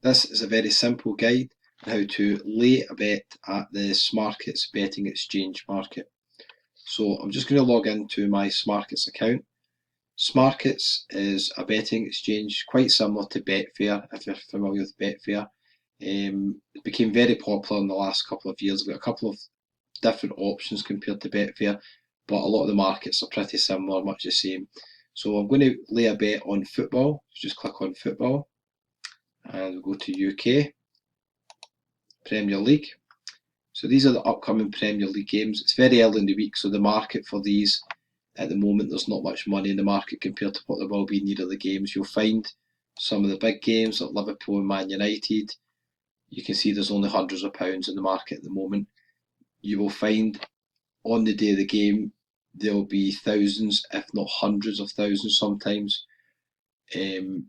This is a very simple guide on how to lay a bet at the Smarkets betting exchange market. So I'm just going to log into my Smarkets account. Smarkets is a betting exchange quite similar to Betfair, if you're familiar with Betfair. It became very popular in the last couple of years. We've got a couple of different options compared to Betfair, but a lot of the markets are pretty similar, much the same. So I'm going to lay a bet on football. Just click on football and we'll go to UK, Premier League. So these are the upcoming Premier League games. It's very early in the week, so the market for these at the moment, there's not much money in the market compared to what there will be near the games. You'll find some of the big games like Liverpool and Man United. You can see there's only hundreds of pounds in the market at the moment. You will find on the day of the game there will be thousands, if not hundreds of thousands sometimes,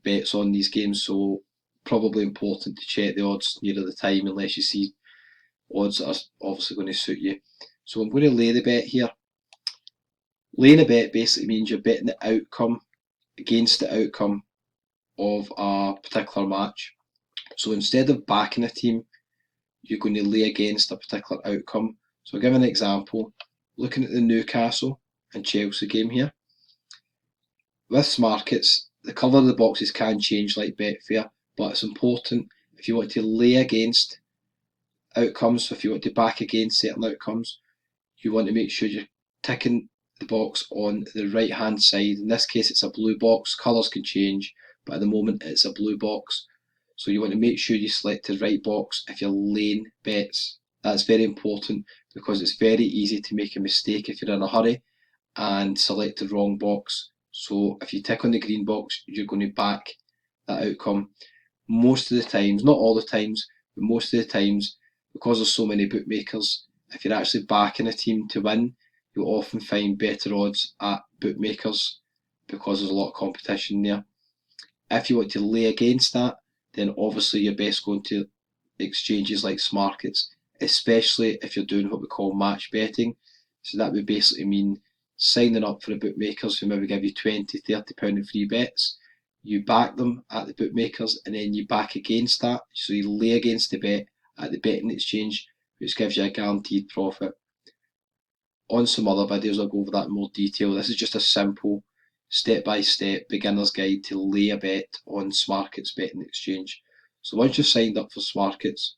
bets on these games. So probably important to check the odds nearer the time unless you see odds that are obviously going to suit you. So I'm going to lay the bet here. Laying a bet basically means you're betting the outcome against the outcome of a particular match. So instead of backing a team, you're going to lay against a particular outcome. So I'll give an example. Looking at the Newcastle and Chelsea game here. With Smarkets, the colour of the boxes can change like Betfair, but it's important if you want to lay against outcomes, so if you want to back against certain outcomes, you want to make sure you're ticking the box on the right hand side. In this case it's a blue box, colours can change, but at the moment it's a blue box. So you want to make sure you select the right box if you're laying bets. That's very important because it's very easy to make a mistake if you're in a hurry and select the wrong box. So if you tick on the green box, you're going to back that outcome. Most of the times, not all the times, but most of the times, because there's so many bookmakers, if you're actually backing a team to win, you'll often find better odds at bookmakers because there's a lot of competition there. If you want to lay against that, then obviously you're best going to exchanges like Smarkets, especially if you're doing what we call match betting. So that would basically mean signing up for the bookmakers who maybe give you £20–30 in free bets. You back them at the bookmakers and then you back against that. So you lay against the bet at the betting exchange, which gives you a guaranteed profit. On some other videos I'll go over that in more detail. This is just a simple step-by-step beginner's guide to lay a bet on Smarkets betting exchange. So once you've signed up for Smarkets,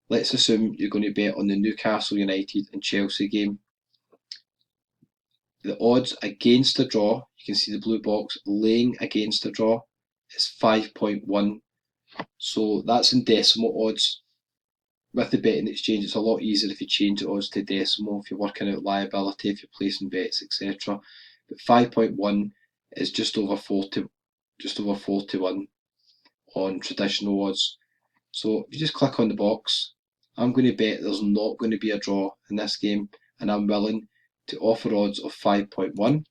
let's assume you're going to bet on the Newcastle United and Chelsea game. The odds against the draw, you can see the blue box, laying against the draw, is 5.1. So that's in decimal odds. With the betting exchange, it's a lot easier if you change the odds to decimal, if you're working out liability, if you're placing bets, etc. But 5.1 is just over 41 on traditional odds. So if you just click on the box, I'm going to bet there's not going to be a draw in this game, and I'm willing to offer odds of 5.1.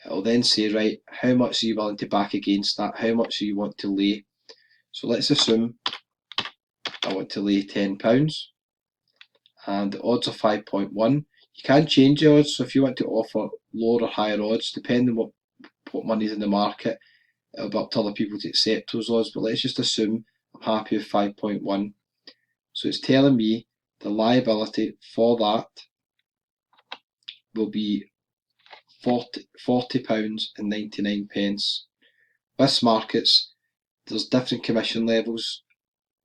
It'll then say, right, how much are you willing to back against that? How much do you want to lay? So let's assume I want to lay £10 and the odds are 5.1. You can change the odds, so if you want to offer lower or higher odds, depending on what money's in the market, it'll be up to other people to accept those odds, but let's just assume I'm happy with 5.1. So it's telling me the liability for that will be £40.99. With Smarkets, there's different commission levels.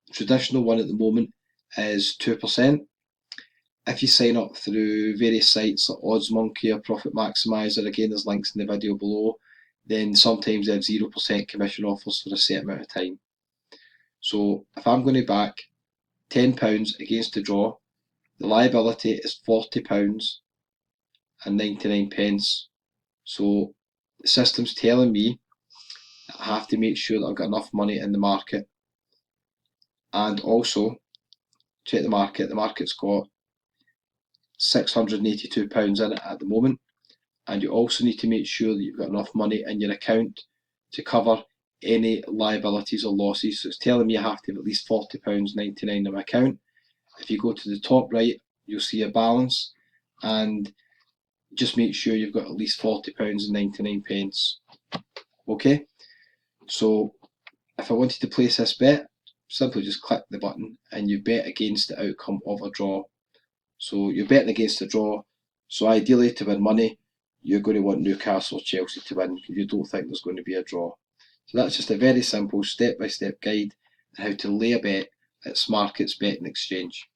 The traditional one at the moment is 2%. If you sign up through various sites like Odds Monkey or Profit Maximizer, again there's links in the video below, then sometimes they have 0% commission offers for a set amount of time. So if I'm going to back £10 against the draw, the liability is £40.99. So the system's telling me that I have to make sure that I've got enough money in the market. And also, check the market's got £682 in it at the moment, and you also need to make sure that you've got enough money in your account to cover any liabilities or losses. So it's telling me I have to have at least £40.99 in my account. If you go to the top right, you'll see a balance, and just make sure you've got at least £40.99. Okay, so if I wanted to place this bet, simply just click the button and you bet against the outcome of a draw. So you're betting against a draw. So ideally, to win money, you're going to want Newcastle or Chelsea to win because you don't think there's going to be a draw. So that's just a very simple step-by-step guide on how to lay a bet at Smarkets Betting Exchange.